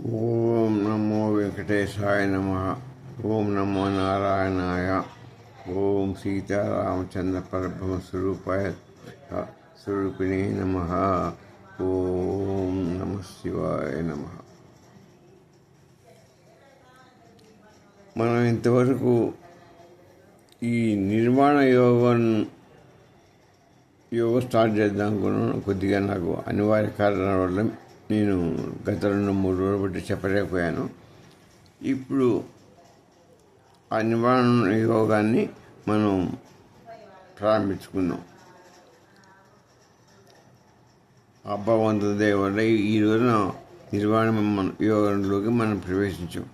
ఓం నమో వెంకటేశాయ నమః. ఓం నమో నారాయణాయ. ఓం సీతారామచంద్ర పరబ్రహ్మ స్వరూపిణే నమః. ఓం నమః శివాయ నమః. మనం ఇంతవరకు ఈ నిర్వాణ యోగం స్టార్ట్ చేద్దాం అనుకున్నాను. కొద్దిగా నాకు అనివార్య కారణాల వల్ల నేను గత 2-3 రోజులు బట్టి చెప్పలేకపోయాను. ఇప్పుడు ఆ నిర్వాణ యోగాన్ని మనం ప్రారంభించుకున్నాం. ఆ భగవంతుడి దయ వల్ల ఈ రోజున నిర్వాణ యోగంలోకి మనం ప్రవేశించాం.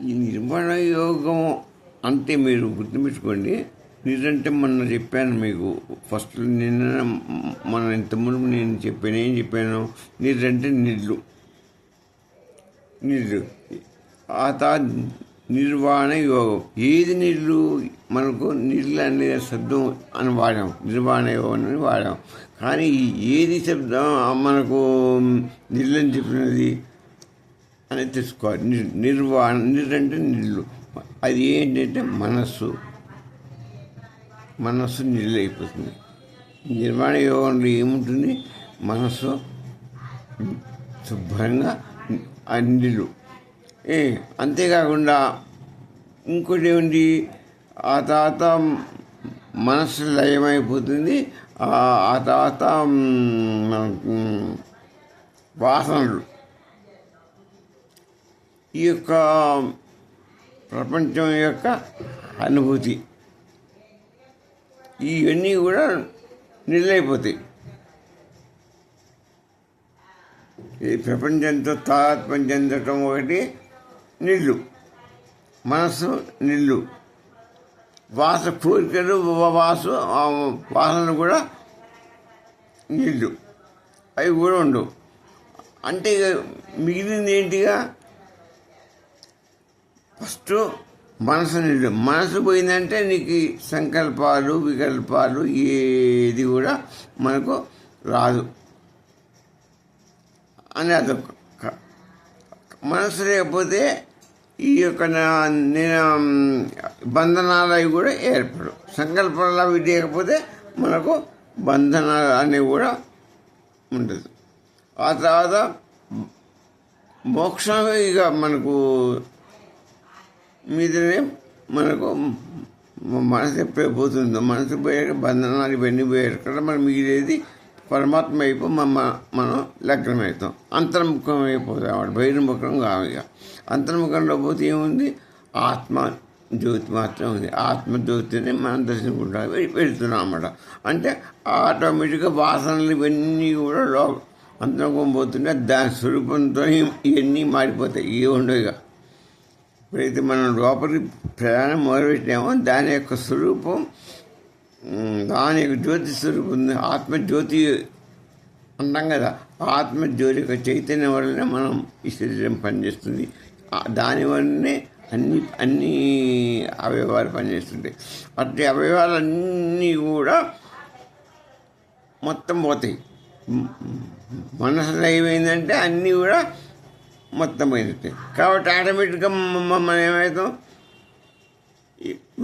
ఈ నిర్వాణ యోగం అంటే మీరు గుర్తుపెట్టుకోండి. నిజంటే మొన్న చెప్పాను మీకు ఫస్ట్. నిన్న మన ఇంతకుముందు నేను ఏం చెప్పాను, నిజంటే నీళ్ళు. ఆ తర్వాత నిర్వాణ యోగం. ఏది నీళ్ళు? మనకు నీళ్ళు అనే శబ్దం అని వాడాం, నిర్వాణ యోగం అని వాడాం. కానీ ఏది శబ్దం మనకు నీళ్ళు అని చెప్పినది అని తెలుసుకోవాలి. నిర్వాణ నీరంటే నీళ్ళు. అది ఏంటంటే మనస్సు నీళ్ళు అయిపోతుంది. నిర్వాణ యోగంలో ఏముంటుంది? మనస్సు శుభ్రంగా ఆ నీళ్ళు. అంతేకాకుండా ఇంకోటి ఏమిటి? ఆ తర్వాత మనస్సు లయమైపోతుంది. ఆ తర్వాత వాసనలు, ఈ యొక్క ప్రపంచం యొక్క అనుభూతి, ఇవన్నీ కూడా నిలైపోతాయి. ఈ ప్రపంచంతో తాదాత్మ్యం చెందటం ఒకటి నీళ్ళు, మనసు నీళ్ళు. కోరికలు వాసనలు కూడా నీళ్ళు, అవి కూడా ఉండవు. అంటే మిగిలింది ఏంటిగా? ఫస్ట్ మనసు నీళ్ళు. మనసు పోయిందంటే నీకు సంకల్పాలు వికల్పాలు ఏది కూడా మనకు రాదు అని అదొక. మనసు లేకపోతే ఈ యొక్క బంధనాలు అవి కూడా ఏర్పడవు. సంకల్పాలు అవి లేకపోతే మనకు బంధనాలు అనేవి కూడా ఉండదు. ఆ తర్వాత మోక్షం ఇక మనకు మీదనే మనకు మనసు ఎప్పుడే పోతుందో, మనసు పోయాక బంధనాలు ఇవన్నీ పోయారు కదా, మనం మిగిలేది పరమాత్మ వైపు మనం లగ్నం అవుతాం. అంతర్ముఖం అయిపోతాం అన్నమాట. బహిర్ముఖం కాదు. ఇక అంతర్ముఖంలో పోతే ఏముంది? ఆత్మ జ్యోతి మాత్రం ఉంది. ఆత్మజ్యోతిని మనం దర్శించుకుంటాం, వెళ్తున్నాం అన్నమాట. అంటే ఆటోమేటిక్గా వాసనలు ఇవన్నీ కూడా అంతర్ముఖం పోతుంటే దాని స్వరూపంతో ఇవన్నీ మారిపోతాయి. ఏ ఉండవు. ఇక ఎప్పుడైతే మనం లోపలికి ప్రయాణం మొదలుపెట్టామో దాని యొక్క స్వరూపం, దాని యొక్క జ్యోతి స్వరూపం, ఆత్మజ్యోతి అంటాం కదా. ఆత్మజ్యోతి యొక్క చైతన్యం వల్లనే మనం ఈ శరీరం పనిచేస్తుంది. దానివల్లనే అన్ని అవయవాలు పనిచేస్తుంటాయి. అట్టి అవయవాలన్నీ కూడా మొత్తం పోతాయి. మనసులో ఏమైందంటే అన్నీ కూడా మొత్తం పోయినట్టే. కాబట్టి ఆటోమేటిక్గా మనం ఏమవుతాం?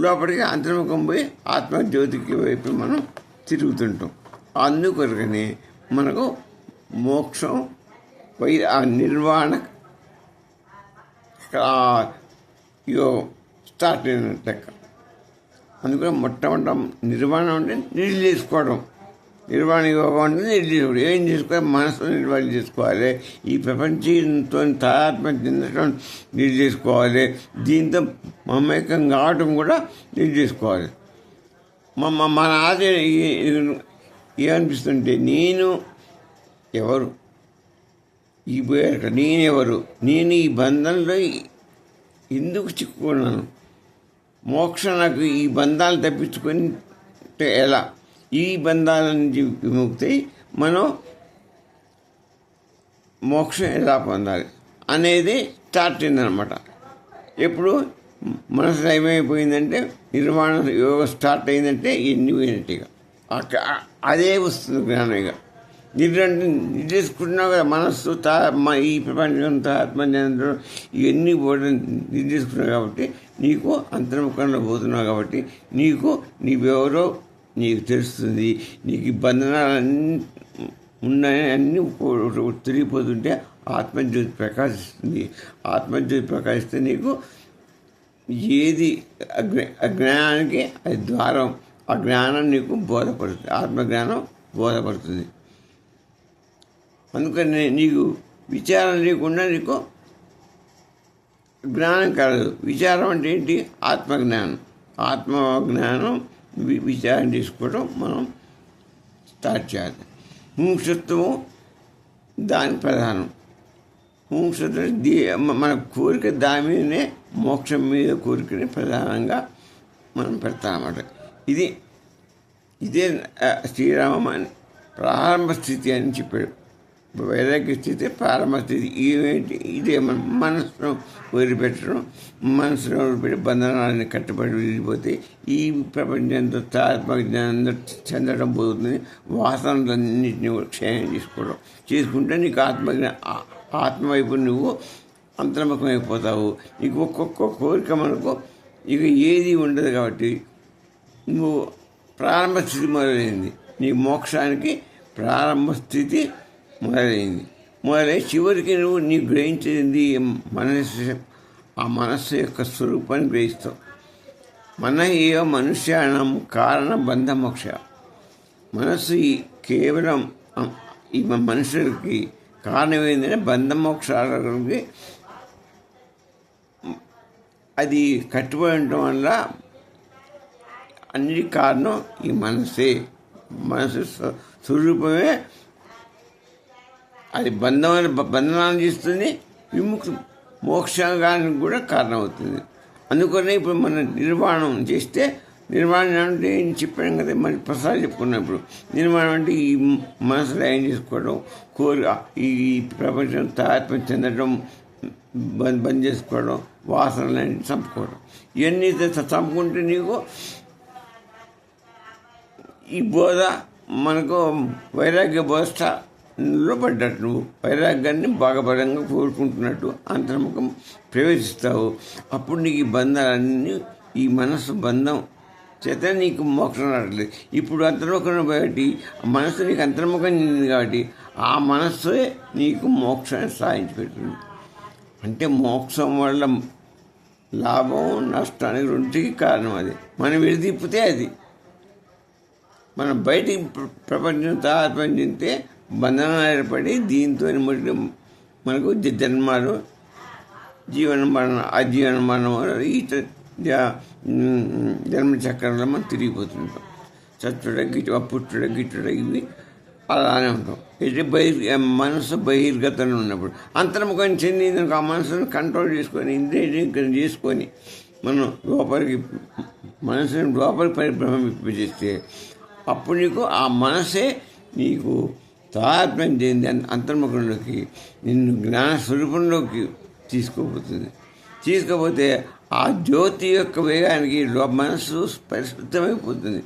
లోపలికి అంతర్ముఖం పోయి ఆత్మజ్యోతికి వైపు మనం తిరుగుతుంటాం. అందుకొరకనే మనకు మోక్షం పోయి ఆ నిర్వాణ యోగం స్టార్ట్ అయినట్టు లెక్క. అందుకని మొట్టమొదటి నిర్వాణం అంటే నీళ్ళు తీసుకోవడం. నిర్వాణ యోగం అంటే నీళ్ళు తీసుకోవడం. ఏం చేసుకోవాలి? మనసు నిర్వాణ చేసుకోవాలి. ఈ ప్రపంచంతో తాదాత్మ్యం చెందడం నీళ్ళు చేసుకోవాలి. దీంతో మమేకం కావటం కూడా నీళ్ళు చేసుకోవాలి. మన ఆది ఏమనిపిస్తుంటే నేను ఎవరు? ఈ పోయాక నేనెవరు? నేను ఈ బంధంలో ఎందుకు చిక్కుకున్నాను? మోక్షం నాకు ఈ బంధాలు తప్పించుకుంటే ఎలా? ఈ బంధాల నుంచి విముక్తి మనం మోక్షం ఎలా పొందాలి అనేది స్టార్ట్ అయిందనమాట. ఎప్పుడు మనసు ఏమైపోయిందంటే నిర్వాణ యోగం స్టార్ట్ అయిందంటే ఎన్ని పోయినట్టుగా అదే వస్తుంది జ్ఞానం. ఇక నిర్దేశించుకుంటున్నావు కదా, మనస్సు ఈ ప్రపంచంతో ఆత్మజ్ఞానంతో ఇవన్నీ కూడా నిర్దేశించుకున్నావు కాబట్టి నీకు అంతర్ముఖంలో పోతున్నావు కాబట్టి నీవెవరో నీకు తెలుస్తుంది. నీకు ఈ బంధనాలన్నీ ఉన్నాయని అన్నీ తిరిగిపోతుంటే ఆత్మజ్యోతి ప్రకాశిస్తుంది. ఆత్మజ్యోతి ప్రకాశిస్తే నీకు ఏది అజ్ఞానానికి అది ద్వారం. ఆ జ్ఞానం నీకు బోధపడుతుంది, ఆత్మజ్ఞానం బోధపడుతుంది. అందుకని నీకు విచారం లేకుండా నీకు జ్ఞానం కలదు. విచారం అంటే ఏంటి? ఆత్మజ్ఞానం. ఆత్మజ్ఞానం విచారం చేసుకోవడం మనం స్టార్ట్ చేయాలి. ముముక్షత్వము దాని ప్రధానం. ముముక్షత్వం మన కోరిక దాని మీదనే, మోక్షం మీద కోరికని ప్రధానంగా మనం పెడతామన్నమాట. ఇదే శ్రీరామని ప్రారంభ స్థితి అని చెప్పాడు. వైరాగ్య స్థితి ప్రారంభ స్థితి. ఇదే మన మనసును వదిలిపెట్టడం. మనసును వదిలిపెట్టి బంధనాలని కట్టుబడి విడిపోతే ఈ ప్రపంచంతో ఆత్మజ్ఞానంతో చెందడం పోతుంది. వాసనలన్నింటినీ క్షయం చేసుకుంటే నీకు ఆత్మ వైపు నువ్వు అంతర్ముఖమైపోతావు. నీకు ఒక్కొక్క కోరిక మనకు ఇక ఏది ఉండదు కాబట్టి నువ్వు ప్రారంభ స్థితి మొదలైంది. నీ మోక్షానికి ప్రారంభ స్థితి మొదలై చివరికి నీవు గ్రహించింది ఆ మనస్సు యొక్క స్వరూపాన్ని గ్రహిస్తావు. ఏవ మనుష్యానం కారణ బంధ మోక్ష. మనస్సు కేవలం ఈ మనుషులకి కారణం ఏంటంటే బంధమోక్షాలకి అది కట్టుబడి ఉండటం వల్ల అన్నిటి కారణం ఈ మనసు స్వరూపమే. అది బంధనాన్ని చేస్తుంది, మోక్షానికి కూడా కారణమవుతుంది. అందుకనే ఇప్పుడు మనం నిర్మాణం చేస్తే, నిర్మాణం అంటే ఏం చెప్పాను కదా, మరి ప్రసాద్ చెప్పుకున్నాం. ఇప్పుడు నిర్మాణం అంటే ఈ మనసులో ఏం చేసుకోవడం, ఈ ప్రపంచం తాత్పర్యం చెందడం, బంద్ చేసుకోవడం, వాసనలన్నీ చంపుకోవడం. ఇవన్నీ చంపుకుంటే నీకు ఈ బోధ మనకు వైరాగ్య బోధలో పడ్డట్టు, నువ్వు వైరాగ్యాన్ని బాగా బలంగా కోరుకుంటున్నట్టు అంతర్ముఖం ప్రవేశిస్తావు. అప్పుడు నీకు ఈ బంధాలన్నీ, ఈ మనసు బంధం చేత నీకు మోక్షం రావట్లేదు. ఇప్పుడు అంతర్ముఖం బట్టి మనసు నీకు అంతర్ముఖం చెందింది కాబట్టి ఆ మనస్సే నీకు మోక్షాన్ని సాధించి పెడుతుంది. అంటే మోక్షం వల్ల లాభం నష్టానికి రెండుకి కారణం అది. మనం విడిదిప్పితే అది మనం బయటికి ప్రపంచంతో ఆత్మహత్య చెందితే బంధనాలు ఏర్పడి దీంతో మనకు జన్మాలు, జీవన మరణం, అజీవన మరణం ఈ జన్మచక్రంలో మనం తిరిగిపోతుంటాం. చచ్చుడ గిట్టుడ పుట్టుడ గిట్టుడ ఇవి అలానే ఉంటాం. అయితే మనసు బహిర్గతంలో ఉన్నప్పుడు అంతర్ముఖం చెందిన ఆ మనసును కంట్రోల్ చేసుకొని, ఇంద్రియం చేసుకొని మనం మనసుని లోపలికి పరిభ్రమింపజేస్తే అప్పుడు నీకు ఆ మనసే నీకు తాత్మ్యం చెంది అంతర్ముఖంలోకి, నిన్ను జ్ఞాన స్వరూపంలోకి తీసుకుపోతే ఆ జ్యోతి యొక్క వేగానికి మనసు పరిశుద్ధమైపోతుంది.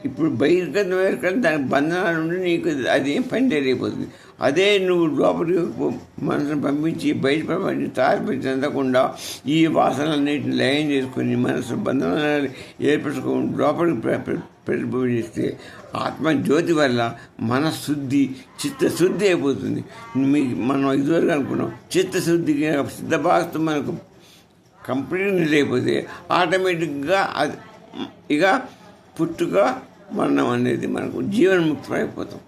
ఇప్పుడు బహిర్గతం దాని బంధనాల నుండి నీకు అదేం పనిచేయలేకపోతుంది. అదే నువ్వు లోపలికి మనసును పంపించి బయట ప్రపంచం తాత్పర్యం చెందకుండా ఈ వాసనలన్నింటిని లయం చేసుకొని మనసు బంధనాలు ఏర్పరచుకొని లోపలికి ప్రతిబింబిస్తే ఆత్మజ్యోతి వల్ల మనశుద్ధి, చిత్తశుద్ధి అయిపోతుంది. మనం ఇదివరకు అనుకున్నాం చిత్తశుద్ధికి సిద్ధభాగంతో మనకు కంప్లీట్ నిలైపోతే ఆటోమేటిక్గా అది ఇక పుట్టుక మరణం అనేది మనకు జీవన్ముక్తం అయిపోతాం.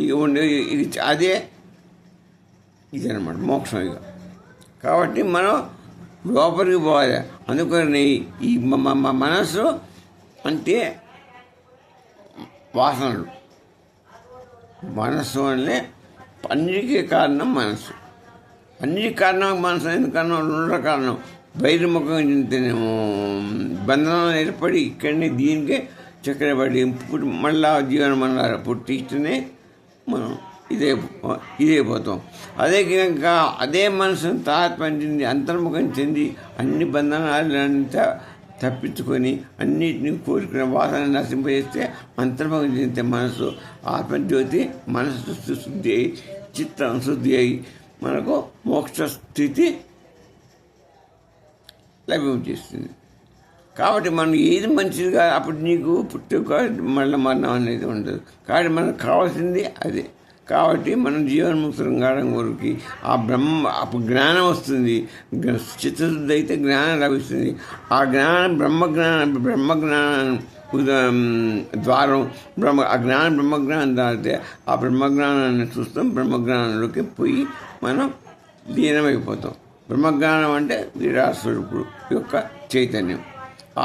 ఇక ఇది అదే ఇదనమాట మోక్షం. ఇక కాబట్టి మనం లోపలికి పోవాలి. అందుకని ఈ మనసు అంటే వాసనలు, మనస్సు అంటే అన్నిటికీ కారణం మనసు. అన్నిటికీ కారణం మనసు. ఎందుకన్నా రెండు కారణం. బహిర్ముఖం చెందితేనేమో బంధనాలు ఏర్పడి ఇక్కడనే దీనికే చక్రపడి మళ్ళా జీవనం అన్నారు పుట్టిస్తేనే మనం ఇదైపోతాం. అదే అదే మనసును తాత్పర్యం చెంది అంతర్ముఖం చెంది అన్ని బంధనాలంతా తప్పించుకొని అన్నిటిని కోరుకునే వాసన నశింపజేస్తే అంతర్భాగం చెందితే మనసు ఆత్మజ్యోతి, మనసు శుద్ధి అయి చిత్తం శుద్ధి అయి మనకు మోక్ష స్థితి లభించేస్తుంది. కాబట్టి మనం ఏది మంచిదిగా అప్పుడు నీకు పుట్టుక మళ్ళీ మరణం అనేది ఉండదు. కాబట్టి మనకు కావాల్సింది అదే. కాబట్టి మనం జీవన్ముక్తం కావడం కొరకు ఆ అప్పుడు జ్ఞానం వస్తుంది. చిత్తశుద్ధి అయితే జ్ఞానం లభిస్తుంది. ఆ జ్ఞానం బ్రహ్మజ్ఞానం ద్వారం ఆ జ్ఞానం బ్రహ్మజ్ఞానం దాటితే ఆ బ్రహ్మజ్ఞానాన్ని చూస్తాం. బ్రహ్మజ్ఞానంలోకి పోయి మనం లీనమైపోతాం. బ్రహ్మజ్ఞానం అంటే విరాట్ స్వరూపుడు యొక్క చైతన్యం.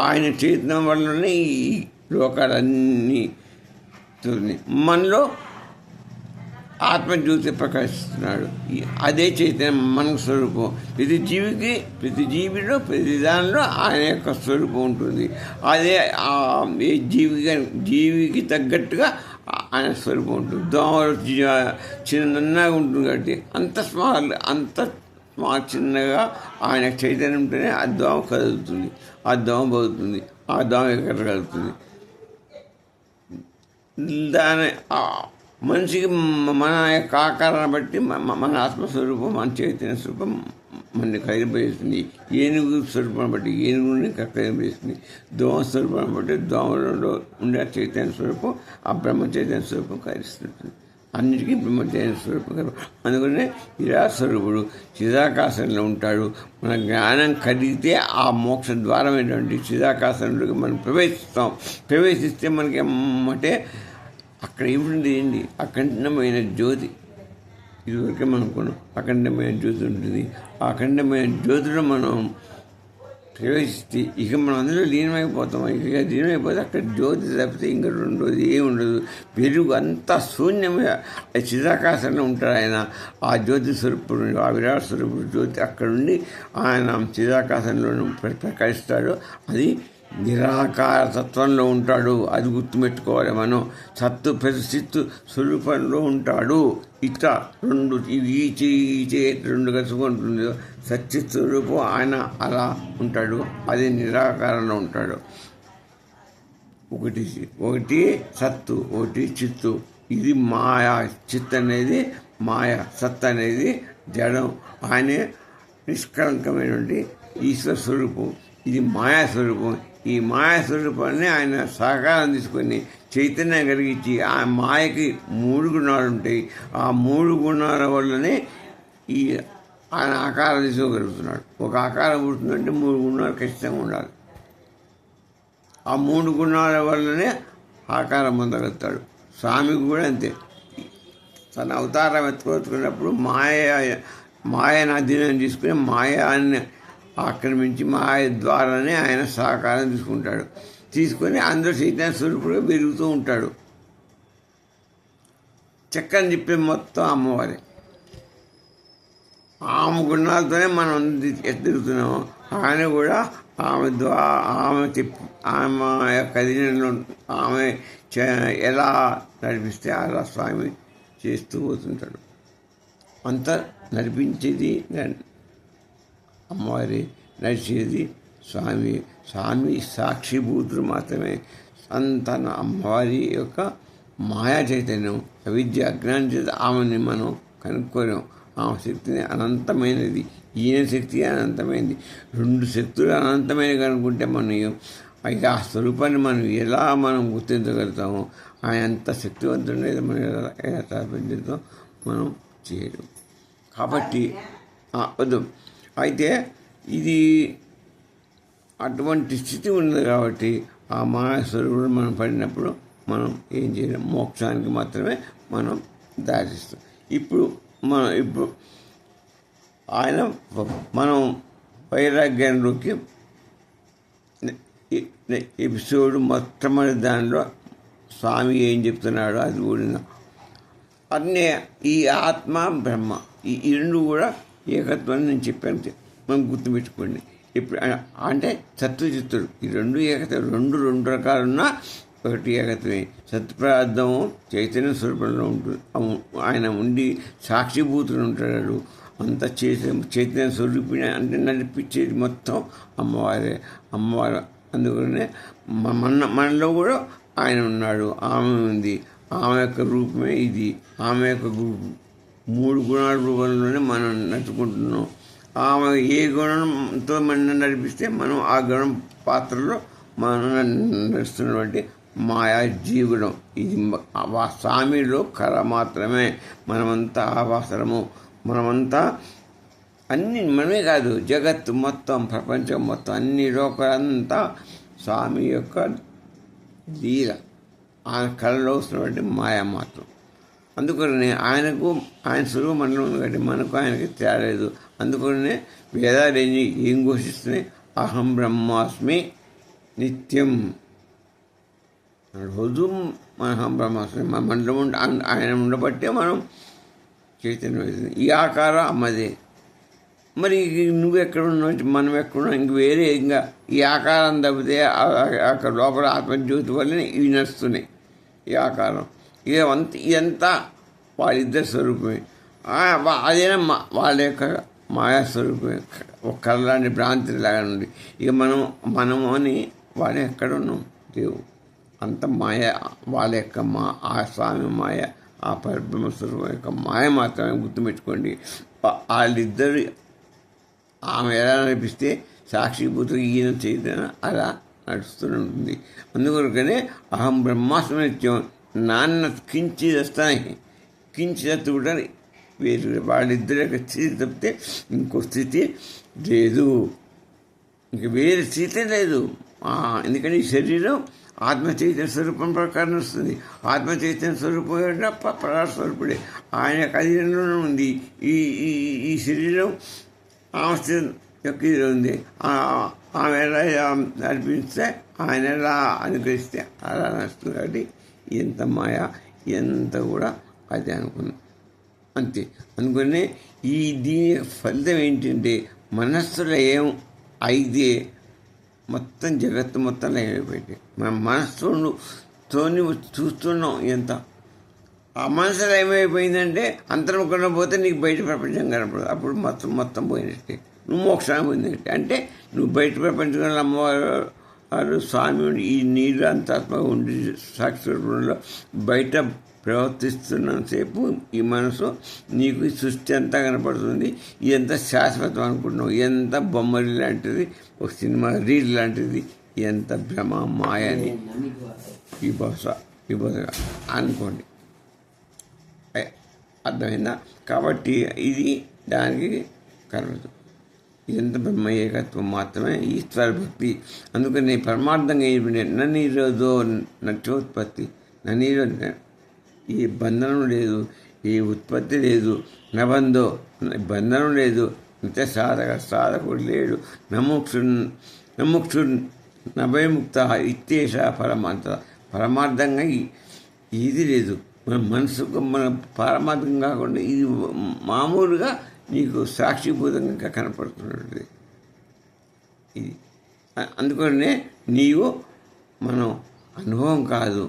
ఆయన చైతన్యం వల్లనే ఈ లోకాలన్నీ మనలో ఆత్మజ్యోతి ప్రకాశిస్తున్నాడు. అదే చైతన్యం మన స్వరూపం. ప్రతి జీవిలో ప్రతి దానిలో ఆయన యొక్క స్వరూపం ఉంటుంది. అదే జీవికి తగ్గట్టుగా ఆయన స్వరూపం ఉంటుంది. దోమలు చిన్నగా ఉంటుంది కాబట్టి అంత చిన్నగా ఆయన చైతన్యం ఉంటేనే ఆ దోమ కదులుతుంది, ఆ దోమ బతుకుతుంది, ఆ దోమ ఎక్కడగలుగుతుంది. దాని మనిషికి మన యొక్క ఆకారాన్ని బట్టి మన ఆత్మస్వరూపం, మన చైతన్య స్వరూపం మనని కదిలిపేస్తుంది. ఏనుగు స్వరూపాన్ని బట్టి ఏనుగుని కదిలిపేస్తుంది. దోమ స్వరూపాన్ని బట్టి దోమలో ఉండే చైతన్య స్వరూపం, ఆ బ్రహ్మ చైతన్య స్వరూపం కదిలిస్తుంటుంది. అన్నిటికీ బ్రహ్మ చైతన్య స్వరూపం. అందుకనే విరాట్ స్వరూపుడు చిదాకాశంలో ఉంటాడు. మన జ్ఞానం కలిగితే ఆ మోక్ష ద్వారమైనటువంటి చిదాకాశంలోకి మనం ప్రవేశిస్తే మనకి ఏమంటే అక్కడ ఏమిటి ఏంటి అఖండమైన జ్యోతి. ఇదివరకే మనం అనుకున్నాం అఖండమైన జ్యోతి ఉంటుంది. ఆ అఖండమైన జ్యోతిలో మనం ప్రవేశిస్తే ఇక మనం అందులో లీనమైపోతాం. ఇక లీనమైపోతే అక్కడ జ్యోతి తప్పితే ఇంకా రెండోది ఏమి ఉండదు. వెలుగు అంతా శూన్యమే. చిదాకాశంలో ఉంటాడు ఆయన. ఆ జ్యోతి స్వరూపుడు, ఆ విరాట్ స్వరూపుడు జ్యోతి అక్కడ ఉండి ఆయన చిదాకాశంలో ప్రకాశిస్తాడు. అది నిరాకార తత్వంలో ఉంటాడు. అది గుర్తుపెట్టుకోవాలి మనం. చిత్తు స్వరూపంలో ఉంటాడు. ఇట్లా రెండు రెండు కలుసుకుంటుంది. సచ్చిత్ స్వరూపం ఆయన అలా ఉంటాడు. అది నిరాకారంలో ఉంటాడు. ఒకటి సత్తు, ఒకటి చిత్తు. ఇది మాయా. చిత్ అనేది మాయ, సత్ అనేది జడం. ఆయనే నిష్కలంకమైనటువంటి ఈశ్వర స్వరూపం. ఇది మాయా స్వరూపం. ఈ మాయా స్వరూపాన్ని ఆయన సహకారం తీసుకొని చైతన్యం కలిగించి ఆ మాయకి 3 గుణాలు ఉంటాయి. ఆ 3 గుణాల వల్లనే ఈ ఆయన ఆకారం తీసుకోగలుగుతున్నాడు. ఒక ఆకారం పుడుతుందంటే 3 గుణాలు ఖచ్చితంగా ఉండాలి. ఆ 3 గుణాల వల్లనే ఆకారం పొందగలుగుతాడు. స్వామికి కూడా అంతే. తన అవతారం ఎత్తుకొచ్చుకున్నప్పుడు మాయను అధీనం తీసుకుని మాయాన్ని ఆక్రమించి మాయ ద్వారానే ఆయన సహకారం తీసుకొని అందరూ చైతన్య స్వరూపుడుగా పెరుగుతూ ఉంటాడు. చక్కని చెప్పే మొత్తం అమ్మవారే. ఆమె గుణాలతోనే మనం ఎదుగుతున్నాము. ఆయన కూడా ఆమె యొక్క అధీనంలో ఆమె ఎలా నడిపిస్తే అలా స్వామి చేస్తూ పోతుంటాడు. అంతా నడిపించేది అమ్మవారి, నడిచేది స్వామి సాక్షిభూతులు మాత్రమే. సంతాన అమ్మవారి యొక్క మాయా చైతన్యం, అవిద్య అజ్ఞానం చేత ఆమెని మనం కనుక్కోలేం. ఆమె శక్తిని అనంతమైనది, ఈయన శక్తి అనంతమైనది. 2 శక్తులు అనంతమైనవి కనుక్కుంటే మనం అయితే ఆ స్వరూపాన్ని మనం గుర్తించగలుగుతాము. ఆయన ఎంత శక్తివంతుడైతే మనం ఎలా తాపించడం మనం చేయలేం. కాబట్టి వద్దు. అయితే ఇది అటువంటి స్థితి ఉన్నది కాబట్టి ఆ మాయాస్వరూపుడు మనం పడినప్పుడు మనం ఏం చేయలేం. మోక్షానికి మాత్రమే మనం దారిస్తాం. ఇప్పుడు ఆయన మనం వైరాగ్యంలోకి ఎపిసోడ్ మొట్టమొదటి దానిలో స్వామి ఏం చెప్తున్నాడో అది కూడా అన్నీ ఈ ఆత్మ బ్రహ్మ ఈ 2 కూడా ఏకత్వాన్ని నేను చెప్పాను. మనం గుర్తుపెట్టుకోండి. ఇప్పుడు అంటే సత్వచిత్తుడు ఈ 2 ఏకత్వం. 2 రకాలున్నా ఒకటి ఏకత్వమే. సత్ప్రార్థము చైతన్య స్వరూపంలో ఉంటుంది. ఆయన ఉండి సాక్షిభూతులు ఉంటాడు. అంత చైతన్య స్వరూపిణి అంటే నడిపించేది మొత్తం అమ్మవారే. అమ్మవారు అందుకనే మనలో కూడా ఆయన ఉన్నాడు, ఆమె ఉంది, ఆమె యొక్క రూపమే ఇది, ఆమె యొక్క 3 గుణాల రూపంలోనే మనం నడుచుకుంటున్నాం. ఆమె ఏ గుణంతో మనం నడిపిస్తే మనం ఆ గుణం పాత్రలో మనం నడుస్తున్నటువంటి మాయా జీవుడం. ఇది స్వామిలో కళ మాత్రమే. మనమంతా ఆవాసరము, మనమంతా అన్ని మనమే కాదు, జగత్తు మొత్తం, ప్రపంచం మొత్తం, అన్ని లోకాలంతా స్వామి యొక్క లీల. ఆయన కళలో వస్తున్నటువంటి మాయా మాత్రం. అందుకనే ఆయన స్వరూపం మనలో ఉంది కాబట్టి మనకు ఆయనకి తేలేదు. అందుకనే వేదాలు ఏం ఘోషిస్తున్నాయి? అహం బ్రహ్మాస్మి నిత్యం. రోజు అహం బ్రహ్మాస్మి మనలో ఆయన ఉండబట్టే మనం చైతన్యం. ఈ ఆకారం అమ్మదే. మరి నువ్వు ఎక్కడున్నావు, మనం ఎక్కడున్నావు, ఇంక వేరే ఇంకా ఈ ఆకారం తప్పితే అక్కడ లోపల ఆత్మజ్యోతి వల్లనే ఇవి నడుస్తున్నాయి. ఈ ఆకారం ఇదంతా వాళ్ళిద్దరి స్వరూపమే. అదేనా వాళ్ళ యొక్క మాయా స్వరూపమే, ఒక కళ్ళలాంటి భ్రాంతి లాగా ఉంది. ఇక మనము అని వాళ్ళు ఎక్కడ ఉన్నాం లేవు. అంత మాయ, వాళ్ళ యొక్క ఆ స్వామి మాయ, ఆ పరబ్రహ్మ స్వరూపం యొక్క మాయ మాత్రమే గుర్తుపెట్టుకోండి. వాళ్ళిద్దరు ఆమె ఎలా నడిపిస్తే సాక్షిభూతం ఈయన చైతన్యం అలా నడుస్తూనే ఉంటుంది. అందుకొరకనే అహం బ్రహ్మాస్మి నిత్యం. నాన్న కించిదస్తాయి, కించిదత్తు కూడా వేరు. వాళ్ళిద్దరి యొక్క స్థితి తప్పితే ఇంకో స్థితి లేదు, ఇంక వేరే స్థితి లేదు. ఎందుకంటే ఈ శరీరం ఆత్మచైతన్య స్వరూపం ప్రకారం వస్తుంది. ఆత్మచైతన్య స్వరూపం పరాశ స్వరూపుడే, ఆయన యొక్క అధీనంలోనే ఉంది. ఈ శరీరం ఆమె యొక్క ఇది ఉంది. ఆమె ఎలా నడిపిస్తే ఆయన ఎలా అనుగ్రహిస్తే అలా నడుస్తుంది. కాబట్టి ఎంత మాయ, ఎంత కూడా అది అనుకున్నాం అంతే. అందుకనే దీని ఫలితం ఏంటంటే మనస్సులో ఏం అయితే మొత్తం జగత్తు మొత్తం లయమైపోయింది. మన మనస్సుతోని చూస్తున్నాం. ఎంత ఆ మనసులో ఏమైపోయిందంటే అంతర్ముఖంలో పోతే నీకు బయట ప్రపంచం కనపడదు. అప్పుడు మొత్తం పోయినట్టే, నువ్వు మోక్షాన్ని పోయినట్టే. అంటే నువ్వు బయట ప్రపంచంలో అమ్మవారు స్వామి ఈ నీరు అంతాత్మగా ఉండి సాక్షిలో బయట ప్రవర్తిస్తున్నంతసేపు ఈ మనసు నీకు ఈ సృష్టి అంతా కనపడుతుంది. ఇదంతా శాశ్వతం అనుకుంటున్నావు. ఎంత బొమ్మరి లాంటిది, ఒక సినిమా రీల్ లాంటిది, ఎంత భ్రమ మాయ అని ఈ భాష అనుకోండి. అర్థమైందా? కాబట్టి ఇది దానికి కలదు. ఇదంతా బ్రహ్మ ఏకత్వం మాత్రమే, ఈశ్వర భక్తి. అందుకని పరమార్థంగా ఏమి నన్నీరోజో నచ్చోత్పత్తి, నన్నీరోజు ఈ బంధనం లేదు, ఈ ఉత్పత్తి లేదు, నబంధో బంధనం లేదు, నిత్య సాధకుడు లేడు, నముక్షుడు నభయముక్త ఇత్యేష పరమార్థ. పరమార్థంగా ఇది లేదు. మన మనసుకు మన పారమార్థం కాకుండా ఇది మామూలుగా నీకు సాక్షిభూతంగా కనపడుతున్నది ఇది. అందుకనే నీవు మనం అనుభవం కాదు,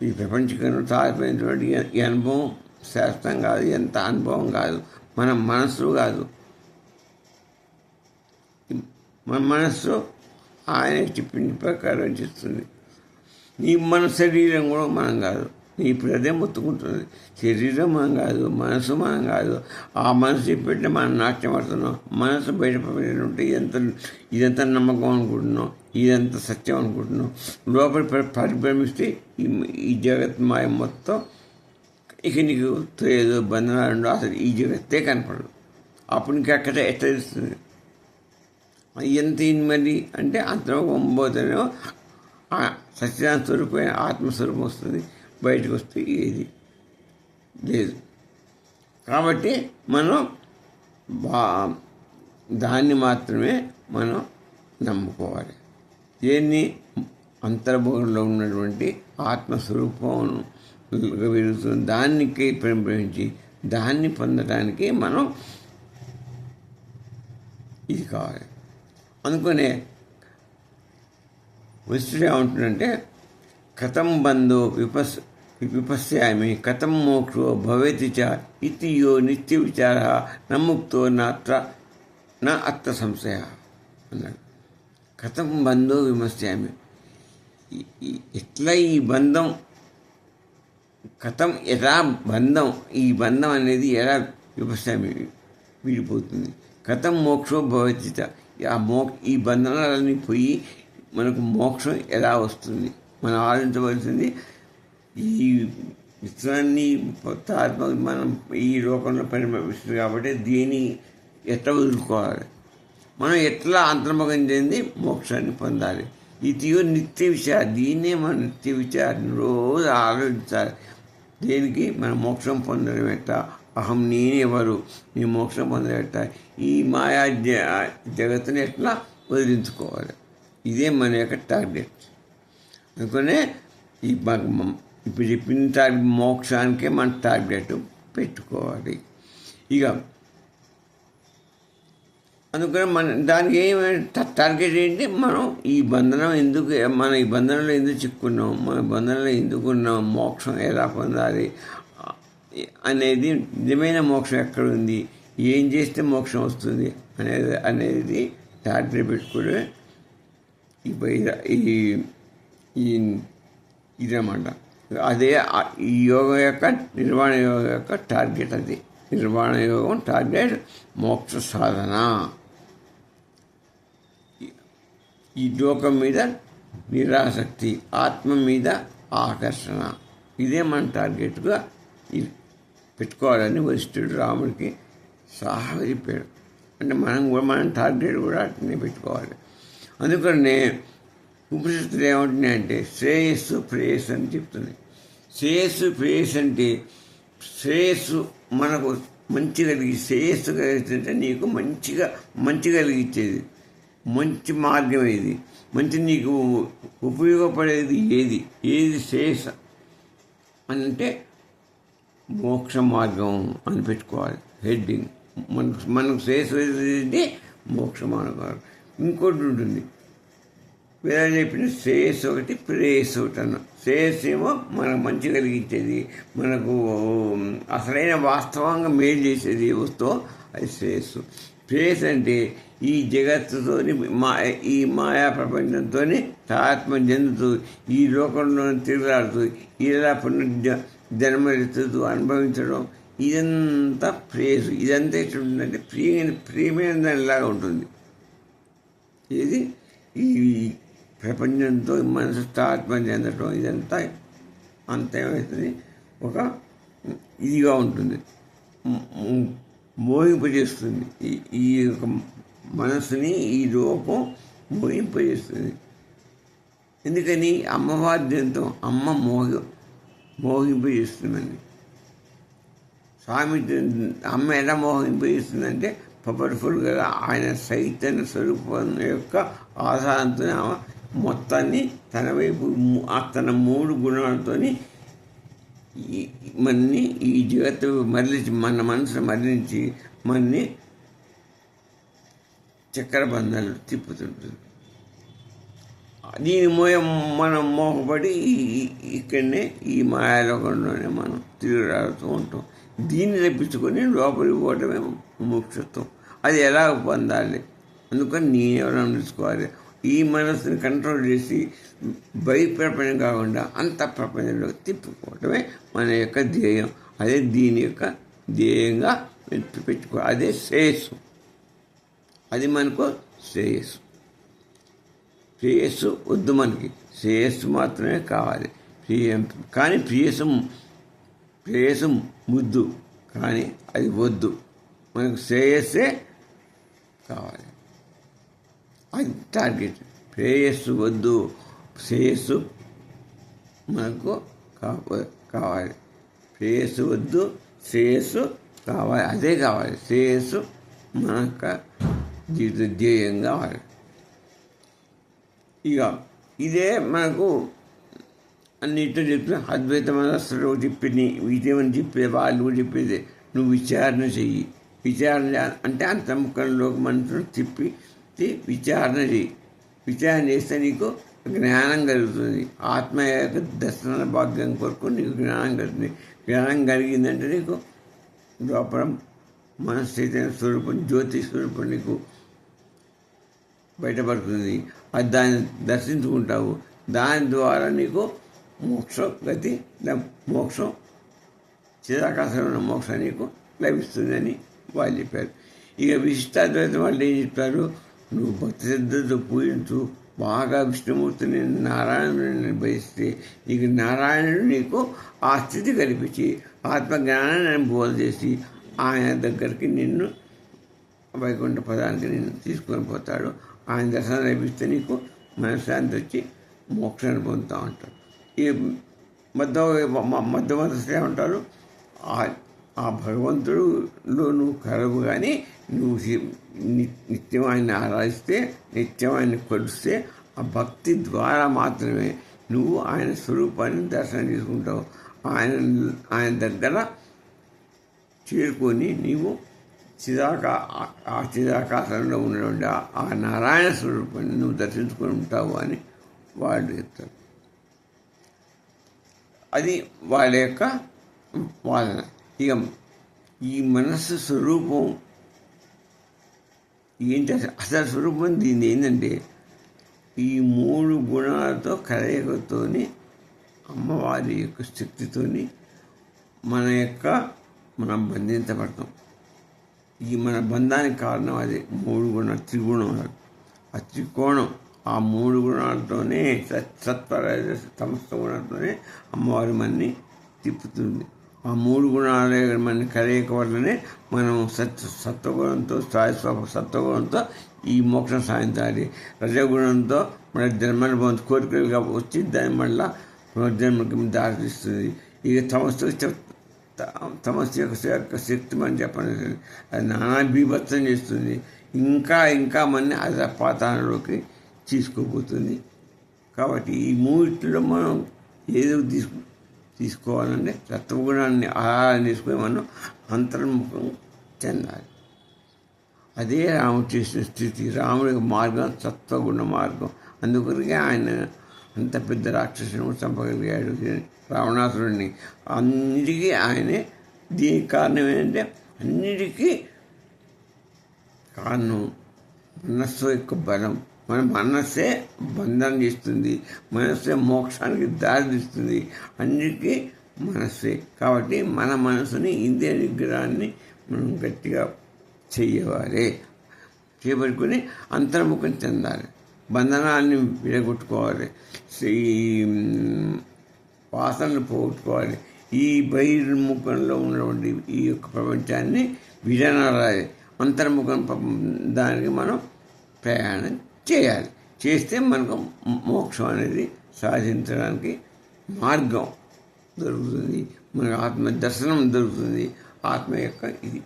ఈ ప్రపంచంలో తాగిపోయినటువంటి ఈ అనుభవం శాస్త్రం కాదు, ఎంత అనుభవం కాదు, మన మనస్సు కాదు. మన మనస్సు ఆయన చెప్పిన ప్రకారం చేస్తుంది. మన శరీరం కూడా మనం కాదు. నీ ఇప్పుడు అదే మొత్తుకుంటుంది. శరీరం మనం కాదు, మనసు మనం కాదు. ఆ మనసు చెప్పితే మనం నాట్యం ఆడుతున్నాం. మనసు బయటపడి ఇదంతా నమ్మకం అనుకుంటున్నాం, ఇదంతా సత్యం అనుకుంటున్నాం. లోపల పరిభ్రమిస్తే ఈ జగత్ మాయ మొత్తం ఇక నీకు ఏదో బంధనాలు ఉండవు. అసలు ఈ జగత్తే కనపడదు. అప్పుడు నీకు అక్కడ ఎట్లా తెలుస్తుంది ఎంత మరి అంటే అంతరం పోతేనేమో సత్యనారాయణ స్వరూపమైన ఆత్మస్వరూపం వస్తుంది. బయటకు వస్తే ఏది లేదు. కాబట్టి మనం దాన్ని మాత్రమే మనం నమ్ముకోవాలి. దేన్ని? అంతర్భోగంలో ఉన్నటువంటి ఆత్మస్వరూపం వెలుగుతుంది. దానికి ప్రేమించి దాన్ని పొందడానికి మనం ఇది కావాలి. అందుకనే వస్తుడు ఏమంటుందంటే కథం బంధో విపశ్యామి కథం మోక్షో భవేతి చ ఇతి యో నిత్య విచార నముక్తో నా అత్ర సంశయ అన్నాడు. కథం బంధో విమర్శామి. ఎట్లా ఈ బంధం కథం ఎలా బంధం ఈ బంధం అనేది ఎలా విమర్శామి విడిపోతుంది. కథం మోక్షో భవతిత. ఈ బంధనాలన్నీ పోయి మనకు మోక్షం ఎలా వస్తుంది. మనం ఆలోచించవలసింది ఈ విశ్వాన్ని ఆత్మ మనం ఈ లోకంలో పరిణమిస్తుంది కాబట్టి దీన్ని ఎట్లా వదులుకోవాలి, మనం ఎట్లా అంతర్ముఖం చెంది మోక్షాన్ని పొందాలి. ఇది నిత్య విచారం. దీన్నే మనం నిత్య విచారం రోజు ఆలోచించాలి. దేనికి మనం మోక్షం పొందడం ఎట్లా, అహం నేనెవరు, నీ మోక్షం పొందడం ఎట్లా, ఈ మాయా జగత్తుని ఎట్లా వదిలించుకోవాలి. ఇదే మన యొక్క టార్గెట్. అందుకనే ఇప్పుడు చెప్పిన మోక్షానికే మన టార్గెట్ పెట్టుకోవాలి. ఇక అందుకని దానికి ఏమైనా టార్గెట్ ఏంటి, మనం ఈ బంధనం ఎందుకు, మన ఈ బంధనంలో ఎందుకు చిక్కున్నాం, మన బంధనంలో ఎందుకున్నాం, మోక్షం ఎలా పొందాలి అనేది, నిజమైన మోక్షం ఎక్కడ ఉంది, ఏం చేస్తే మోక్షం వస్తుంది అనేది టార్గెట్ పెట్టుకునే ఇదన్నమాట. అదే ఈ యోగం యొక్క నిర్వాణ యోగం యొక్క టార్గెట్. అది నిర్వాణ యోగం టార్గెట్ మోక్ష సాధన. ఈ లోకం మీద నిరాసక్తి, ఆత్మ మీద ఆకర్షణ, ఇదే మన టార్గెట్గా పెట్టుకోవాలని వశిష్ఠుడు రాముడికి సలహా చెప్పాడు. అంటే మనం కూడా మన టార్గెట్ కూడా అట్నే పెట్టుకోవాలి. అందుకనే ఉపనిషత్తులు ఏమంటున్నాయంటే శ్రేయస్సు ప్రేయస్సు అని చెప్తుంది. శ్రేయస్సు ప్రేయస్సు అంటే శ్రేయస్సు మనకు మంచి కలిగి, శ్రేయస్సు కలిగితే నీకు మంచి కలిగించేది, మంచి మార్గం ఏది, మంచి నీకు ఉపయోగపడేది ఏది శ్రేయస్సు అని అంటే మోక్ష మార్గం అని పెట్టుకోవాలి హెడ్డింగ్. మనకు శ్రేయస్సు ఏది, మోక్ష మార్గం. ఇంకోటి ఉంటుంది, వేరే చెప్పిన శ్రేయస్సు ఒకటి, ప్రేయస్సు ఒకటి అన్న. శ్రేయస్సు ఏమో మనకు మంచి కలిగించేది, మనకు అసలైన వాస్తవంగా మేలు చేసేది వస్తువు, అది శ్రేయస్సు. ప్రేయస్సు అంటే ఈ జగత్తుతో ఈ మాయా ప్రపంచంతో తాత్మ చెందుతూ ఈ లోకంలో తిరుగులాడుతూ ఇలా జన్మరెత్తుతూ అనుభవించడం, ఇదంతా ప్రేయస్సు. ఇదంతా ఎట్లుంటుందంటే ప్రియమైన దానిలాగా ఉంటుంది. ఇది ఈ ప్రపంచంతో మనసు ఆత్మ చెందటం, ఇదంతా అంతేమవుతుంది, ఒక ఇదిగా ఉంటుంది, మోహింపజేస్తుంది. ఈ యొక్క మనసుని ఈ రూపం మోహింపజేస్తుంది. ఎందుకని అమ్మవాద్యంతో అమ్మ మోహింపజేస్తుందండి. స్వామి అమ్మ ఎలా మోహింపజేస్తుందంటే పవర్ఫుల్ కదా, ఆయన చైతన్య స్వరూపం యొక్క ఆధారంతో ఆమె మొత్తాన్ని తన వైపు తన 3 గుణాలతో మనని ఈ జగత్తు మరలించి, మన మనసును మరలించి మనని చక్కెర బంధాలు తిప్పుతుంటుంది. దీని మనం మోహపడి ఇక్కడనే ఈ మాయాలోకంలోనే మనం తిరుగులాడుతూ ఉంటాం. దీన్ని తప్పించుకొని లోపలికి పోవటమే మోక్షత్వం. అది ఎలా పొందాలి, అందుకని నేనెవరైనా తెలుసుకోవాలి. ఈ మనసుని కంట్రోల్ చేసి బయట ప్రపంచం కాకుండా అంత ప్రపంచంలో తిప్పుకోవటమే మన యొక్క ధ్యేయం. అదే దీని యొక్క ధ్యేయంగా పెట్టుకోవాలి. అదే శ్రేయస్సు, అది మనకు శ్రేయస్సు. ప్రేయస్సు వద్దు, మనకి శ్రేయస్సు మాత్రమే కావాలి. కానీ ప్రేయస్సు ముద్దు, కానీ అది వద్దు, మనకు శ్రేయస్సే కావాలి. అది టార్గెట్. ప్రేయస్సు వద్దు, శ్రేయస్సు మనకు కావాలి. ప్రేయస్సు వద్దు, శ్రేయస్సు కావాలి, అదే కావాలి. శ్రేయస్సు మన యొక్క జీవిత ధ్యేయం కావాలి. ఇక ఇదే మనకు అన్నింటితో చెప్పిన అద్వైత మనస్సులో చెప్పింది, ఇదేమని చెప్పేది వాళ్ళు కూడా చెప్పేది, నువ్వు విచారణ చెయ్యి. విచారణ అంటే అంతర్ముఖంలోకి మనసును తిప్పి విచారణ చెయ్యి. విచారణ చేస్తే నీకు జ్ఞానం కలుగుతుంది. ఆత్మ యొక్క దర్శన భాగ్యం కొరకు నీకు జ్ఞానం కలుగుతుంది. జ్ఞానం కలిగిందంటే నీకు లోపల మనసు చైతన్య స్వరూపం, జ్యోతి స్వరూపం నీకు బయటపడుతుంది. అది దాన్ని దర్శించుకుంటావు. దాని ద్వారా నీకు మోక్షం గతి మోక్షం చిదాకాశంలో ఉన్న మోక్షం నీకు లభిస్తుందని వాళ్ళు చెప్పారు. ఇక విశిష్టాద్వైతం వాళ్ళు ఏం చెప్తారు, నువ్వు భక్తి శ్రద్ధతో పూజించు, బాగా విష్ణుమూర్తిని నారాయణుడిని భజిస్తే నీకు నారాయణుడు నీకు ఆ స్థితి కల్పించి ఆత్మజ్ఞానాన్ని బోధ చేసి ఆయన దగ్గరికి నిన్ను వైకుంఠ పదానికి నిన్ను తీసుకొని పోతాడు. ఆయన దర్శనం లభిస్తే నీకు మనశ్శాంతి వచ్చి మోక్షాన్ని పొందుతూ ఉంటారు. ఈ మధ్యమతస్థులు ఏమంటారు, ఆ భగవంతుడులో నువ్వు కలవు, కానీ నువ్వు నిత్యం ఆయన్ని ఆరాధిస్తే, నిత్యం ఆయన్ని కొలిస్తే ఆ భక్తి ద్వారా మాత్రమే నువ్వు ఆయన స్వరూపాన్ని దర్శనం చేసుకుంటావు. ఆయన దగ్గర చేరుకొని నీవు చిదాకాశంలో ఉన్నటువంటి ఆ నారాయణ స్వరూపాన్ని నువ్వు దర్శించుకొని ఉంటావు అని వాళ్ళు చెప్తారు. అది వాళ్ళ యొక్క వాదన. ఇక ఈ మనస్సు స్వరూపం ఏంటి, అసలు స్వరూపం దీన్ని ఏంటంటే ఈ 3 గుణాలతో కలయికతోని అమ్మవారి యొక్క శక్తితోని మనం బంధించబడతాం. ఈ మన బంధానికి కారణం అది 3 గుణాలు, త్రిగుణాలు. ఆ త్రికోణం ఆ 3 గుణాలతోనే సత్వర సమస్త గుణాలతోనే అమ్మవారి మనని తిప్పుతుంది. ఆ 3 గుణాల మన కలయిక వల్లనే మనం సత్వగుణంతో సత్వగుణంతో ఈ మోక్షం సాధించాలి. రజగుణంతో మన జన్మనుభవం కోరికలుగా వచ్చి దాని మళ్ళా పునర్జన్మకి దారితీస్తుంది. ఇక తమస్సు యొక్క శక్తి మనం చెప్పండి, అది నానా బీభత్సం చేస్తుంది. ఇంకా మన అధపాతాళంలోకి తీసుకోబోతుంది. కాబట్టి ఈ 3 మనం ఏదో తీసుకోవాలంటే సత్వగుణాన్ని ఆహారం తీసుకొని మనం అంతర్ముఖం చెందాలి. అదే రాముడు చేసిన స్థితి. రాముడి మార్గం సత్వగుణ మార్గం. అందుకొరకే ఆయన అంత పెద్ద రాక్షసుని చంపగలిగాడు, రావణాసురుడిని. అన్నిటికీ ఆయనే. దీనికి కారణం ఏంటంటే అన్నిటికీ కారణం మనస్సు యొక్క బలం. మన మనస్సే బంధం చేస్తుంది, మనస్సే మోక్షానికి దారితీస్తుంది. అన్నిటికీ మనస్సే. కాబట్టి మన మనసుని ఇంద్రియ నిగ్రహాన్ని మనం గట్టిగా చేపట్టుకుని అంతర్ముఖం చెందాలి. బంధనాన్ని విడగొట్టుకోవాలి, ఈ వాసనలు పోగొట్టుకోవాలి. ఈ బహిర్ముఖంలో ఉన్నటువంటి ఈ యొక్క ప్రపంచాన్ని విడనాడాలి. అంతర్ముఖం దానికి మనం ప్రయాణం చేయాలి. చేస్తే మనకు మోక్షం అనేది సాధించడానికి మార్గం దొరుకుతుంది. మనకు ఆత్మ దర్శనం దొరుకుతుంది. ఆత్మ యొక్క ఇది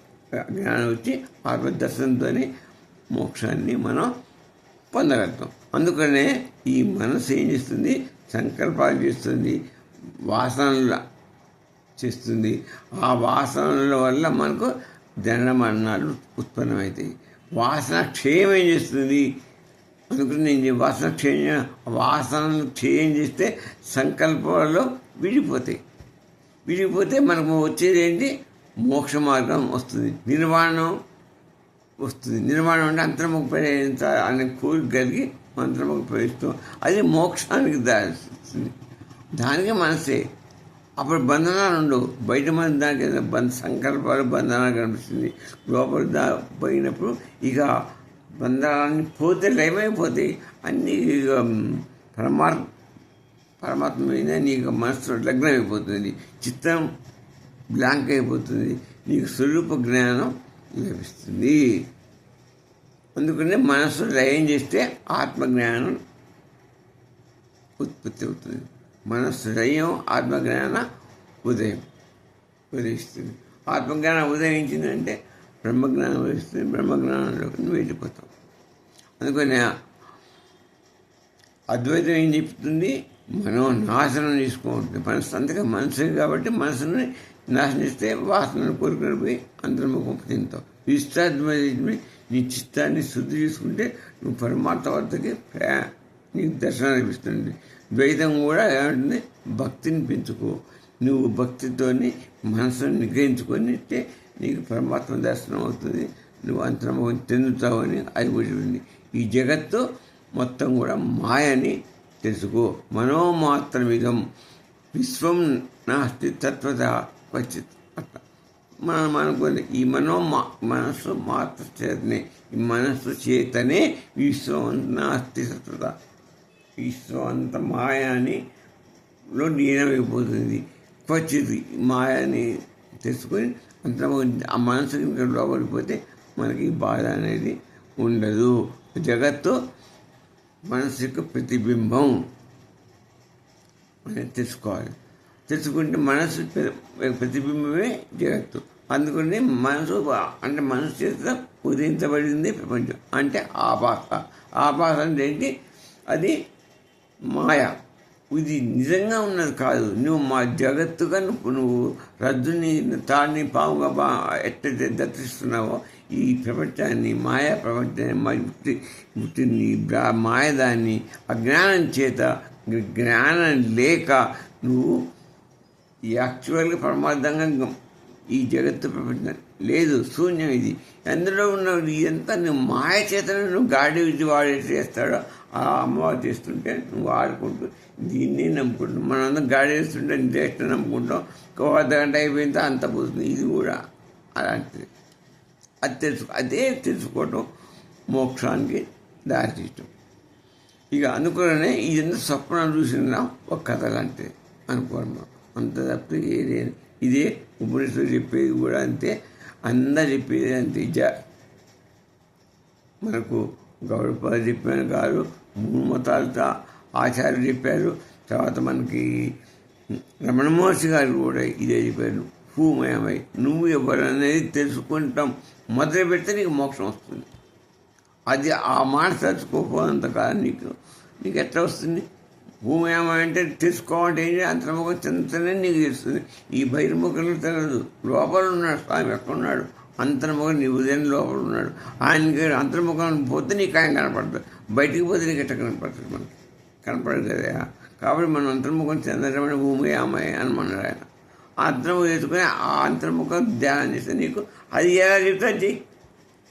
జ్ఞానం వచ్చి ఆత్మ దర్శనంతోనే మోక్షాన్ని మనం పొందగలుగుతాం. అందుకనే ఈ మనసు ఏం చేస్తుంది, సంకల్పాలు చేస్తుంది, వాసనలు చేస్తుంది. ఆ వాసనల వల్ల మనకు జనన మరణాలు ఉత్పన్నమవుతాయి. వాసన క్షయం ఏం చేస్తుంది, అందుకని నేను వాసనలు క్షయం చేస్తే సంకల్పాలలో విడిపోతే మనకు వచ్చేది ఏంటి, మోక్ష మార్గం వస్తుంది, నిర్వాణం వస్తుంది. నిర్వాణం అంటే అంతర్ముఖ ప్రవేశించాలి అనే కోరిక కలిగి అంతర్ముఖ ప్రవేశిస్తాం. అది మోక్షానికి దారిస్తుంది. దానికి మనసే. అప్పుడు బంధనాలు ఉండవు. బయట మన దానికి సంకల్పాలు బంధనాలు కనిపిస్తుంది. లోపల పోయినప్పుడు ఇక బంధనాన్ని పోతే లయమైపోతాయి. అన్నీ పరమాత్మ మీద నీకు మనసు లగ్నం అయిపోతుంది, చిత్తం బ్లాంక్ అయిపోతుంది, నీకు స్వరూప జ్ఞానం లభిస్తుంది. అందుకనే మనస్సు లయం చేస్తే ఆత్మజ్ఞానం ఉత్పత్తి అవుతుంది. మనస్సు లయం ఆత్మజ్ఞాన ఉదయిస్తుంది. ఆత్మజ్ఞానం ఉదయించిందంటే బ్రహ్మజ్ఞానం ఉదయిస్తుంది. బ్రహ్మజ్ఞానంలోకి నువ్వు వెళ్ళిపోతావు. అందుకని అద్వైతం ఏం చెప్తుంది, మనం నాశనం చేసుకోఉంటుంది మనసు. అంతగా మనసు కాబట్టి మనసుని నాశనిస్తే వాసనను కోరుకొని పోయి అంతర్ముఖం చెందుతావు. విశిష్టాద్వైతమే నీ చిత్తాన్ని శుద్ధి చేసుకుంటే నువ్వు పరమాత్మ వద్దకి నీకు దర్శనం లభిస్తుంది. ద్వైతం కూడా ఏమంటుంది, భక్తిని పెంచుకో. నువ్వు భక్తితోని మనసును నిగ్రహించుకొని నీకు పరమాత్మ దర్శనం అవుతుంది, నువ్వు అంతర్ముఖం చెందుతావు అని అది కూడా ఉంది. ఈ జగత్తు మొత్తం కూడా మాయని తెలుసుకో. మనోమాత్రమిదం విశ్వం నాస్తి తత్వత క్వచిత్. అట్లా మనం అనుకోండి, ఈ మనస్సు మాత్ర చేతనే, ఈ మనస్సు చేతనే విశ్వం నాస్తి తత్వత. విశ్వం అంత మాయానిలో లీనమైపోతుంది. క్వచిత్ మాయని తెలుసుకొని అంత ఆ మనసుకి లోపలిపోతే మనకి బాధ అనేది ఉండదు. జగత్తు మనసు యొక్క ప్రతిబింబం అనేది తెలుసుకోవాలి. తెలుసుకుంటే మనసు ప్రతిబింబమే జగత్తు. అందుకని మనసు అంటే మనసు చేత ఉదయించబడింది ప్రపంచం. అంటే ఆభాస. ఆభాస అంటే ఏంటి? అది మాయ. ఇది నిజంగా ఉన్నది కాదు. నువ్వు మా జగత్తుగా నువ్వు రజ్జుని తాడిని పాముగా ఎట్లయితే దర్శిస్తున్నావో ఈ ప్రపంచాన్ని, మాయా ప్రపంచాన్ని, పుట్టింది మాయదాన్ని అజ్ఞానం చేత, జ్ఞానం లేక నువ్వు యాక్చువల్గా పరమార్థంగా ఈ జగత్తు ప్రపంచం లేదు, శూన్యం. ఇది అందులో ఉన్న ఇదంతా నువ్వు మాయ చేతనే నువ్వు గాడి విద్య వాడు చేస్తాడో ఆ అమ్మవారు చేస్తుంటే నువ్వు ఆడుకుంటూ దీన్ని నమ్ముకుంటాం. మనందరం గాడి వేస్తుంటే జ్యేష్ఠ నమ్ముకుంటాం. ఒక అర్ధగంట అయిపోయిందో అంత పోతుంది. ఇది కూడా అలాంటిది. అదే తెలుసుకోవటం మోక్షానికి దారితీయటం. ఇక అనుకోనే ఇదంతా స్వప్నం చూసిన ఒక కథ లాంటిది అనుకోవడం. అంత తప్పితే ఇదే ఉపనిషత్తులు చెప్పేది కూడా అంతే, అందరు చెప్పేది అంతే. మనకు గౌరవపాద చెప్పాను కాదు, 3 మతాలతో ఆచార్యులు చెప్పారు. తర్వాత మనకి రమణ మహర్షి గారు కూడా ఇదే చెప్పారు. భూమయమై నువ్వు ఎవరనేది తెలుసుకుంటాం మొదలు పెడితే నీకు మోక్షం వస్తుంది. అది ఆ మాట తలుచుకోకపోనంత కాదు నీకు ఎట్లా వస్తుంది? భూమయమై అంటే తెలుసుకోవాలంటే ఏంటి? అంతర్ముఖం చెందుతూనే నీకు తెలుస్తుంది. ఈ బహిర్ముఖంలో తెలియదు. లోపల ఉన్నాడు స్వామి. ఎక్కడున్నాడు? అంతర్ముఖం నీ ఉదయం లోపల ఉన్నాడు. ఆయనకి అంతర్ముఖం పోతే నీకు ఆయన కనపడుతుంది, బయటికి పోతే నీకు ఎట్లా కనపడుతుంది? మనకి కనపడదు కదా. కాబట్టి మనం అంతర్ముఖం చెందడమని భూమయామయ అనమన్నాడు ఆయన. ఆ అంతర్ముఖం చేసుకుని ఆ అంతర్ముఖం ధ్యానం చేస్తే నీకు అది ఎలా చెప్తే చెయ్యి.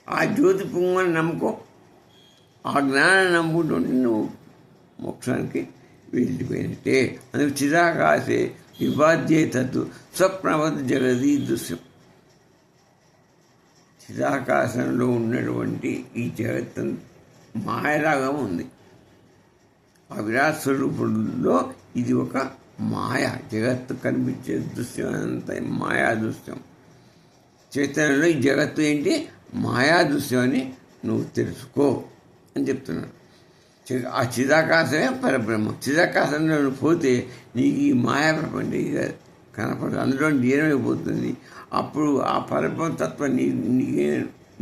ఆ జ్యోతి పుంగని నమ్ముకో, ఆ జ్ఞానాన్ని నమ్ముకుంటుంటే నువ్వు మోక్షానికి వెళ్ళిపోయినట్టే. అందుకు చిరాకాశే విభాద్యే తత్తు స్వప్నవత్ జగదీ దృశ్యం. చిరాకాశంలో ఉన్నటువంటి ఈ జగత్తు మాయలాగా ఉంది. ఆ విరాట్ స్వరూపుల్లో ఇది ఒక మాయ. జగత్తు కనిపించే దృశ్యం అంతా మాయా దృశ్యం. చైతన్యంలో ఈ జగత్తు ఏంటి? మాయా దృశ్యం అని నువ్వు తెలుసుకో అని చెప్తున్నాడు. ఆ చిదాకాశమే పరబ్రహ్మ. చిదాకాశంలో నువ్వు పోతే నీకు ఈ మాయా ప్రపంచం ఇక కనపడదు, అందులో లీనమైపోతుంది. అప్పుడు ఆ పరబ్రహ్మ తత్వం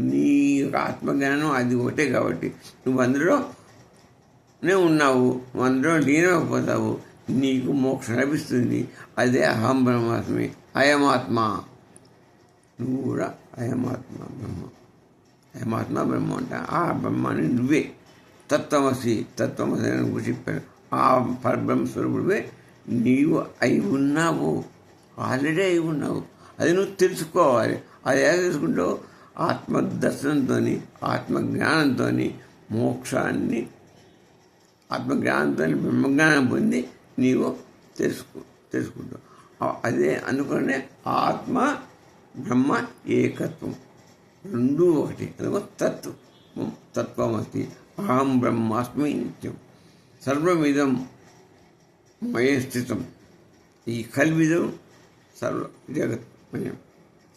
నీ యొక్క ఆత్మజ్ఞానం అది ఒకటే. కాబట్టి నువ్వు అందులోనే ఉన్నావు, నువ్వు అందులో లీనమైపోతావు, నీకు మోక్షం లభిస్తుంది. అదే అహం బ్రహ్మాస్మి, అయమాత్మ. నువ్వు కూడా అయమాత్మ బ్రహ్మ. అయమాత్మ బ్రహ్మ అంటే ఆ బ్రహ్మాన్ని నువ్వే. తత్వమసి అని నువ్వు చెప్పారు. ఆ పరబ్రహ్మ స్వరూపుడివే నీవు అయి ఉన్నావు, ఆల్రెడీ అయి ఉన్నావు. అది నువ్వు తెలుసుకోవాలి. అది ఎలా తెలుసుకుంటావు? ఆత్మదర్శనంతో, ఆత్మజ్ఞానంతో మోక్షాన్ని, ఆత్మజ్ఞానంతో బ్రహ్మజ్ఞానం పొంది నీవు తెలుసుకుంటావు. అదే అనుకునే ఆత్మ బ్రహ్మ ఏకత్వం, రెండూ ఒకటి. అదిగో తత్వమస్తి అహం బ్రహ్మాస్మి నిత్యం సర్వమిదం మయ స్థితం. ఈ కల్విదం సర్వ జగత్మయం,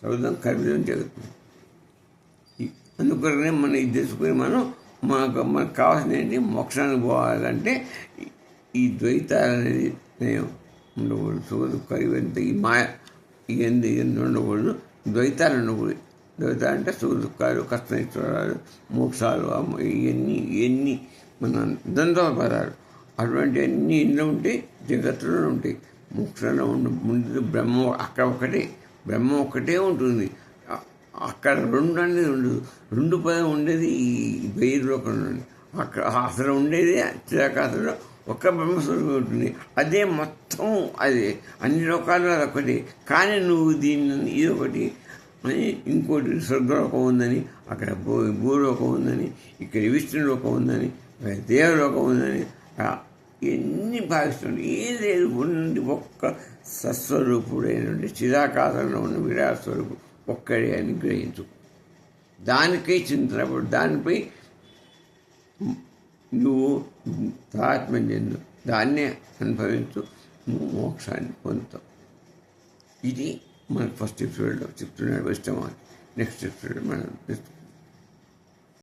సర్వదం కల్విదం జగత్మయం. అందుకనే మనం ఇది తెలుసుకుని మనకు కావాల్సిన ఏంటి? మోక్షానికి పోవాలంటే ఈ ద్వైతాలు అనేది ఉండకూడదు. సుఖ దుఃఖాలు ఇవంతా ఈ మాయ ఇవన్నీ ఉండకూడదు. ద్వైతాలు ఉండకూడదు. ద్వైతాలు అంటే సుఖ దుఃఖాలు, కష్టనిష్టాలు, మోక్షాలు, ఇవన్నీ మన ద్వంద్వ పదాలు. అటువంటి అన్నీ ఇంట్లో ఉంటాయి, జగత్తులో ఉంటాయి. మోక్షంలో ముందు బ్రహ్మ అక్కడ ఒకటే, బ్రహ్మ ఒక్కటే ఉంటుంది. అక్కడ రెండు అనేది ఉండదు. రెండు పదం ఉండేది ఈ బహిర్లోకంలో. అక్కడ అసలు ఉండేది చిరాకాశంలో ఒక్క బ్రహ్మస్వరూపం ఉంటుంది. అదే మొత్తం, అదే అన్ని లోకాలు అదొకటి. కానీ నువ్వు దీన్ని ఇదొకటి అని ఇంకోటి స్వర్గలోకం ఉందని, అక్కడ భూలోకం ఉందని, ఇక్కడ విష్ణులోకం ఉందని, దేవలోకం ఉందని ఎన్ని భావిస్తుంది. ఏం లేదు, ఉండి ఒక్క సస్వరూపుడైన చిరాకారంలో ఉన్న విరాట్ స్వరూపు ఒక్కడే అని గ్రహించు. దానికై చింతనప్పుడు దానిపై నువ్వు తాత్మ్యం చెందు, దాన్నే అనుభవించు, నువ్వు మోక్షాన్ని పొందుతావు. ఇది మనకు ఫస్ట్ ఎపిసోడ్లో చెప్తున్నాడు. ఇష్టమా నెక్స్ట్ ఎపిసోడ్ మనం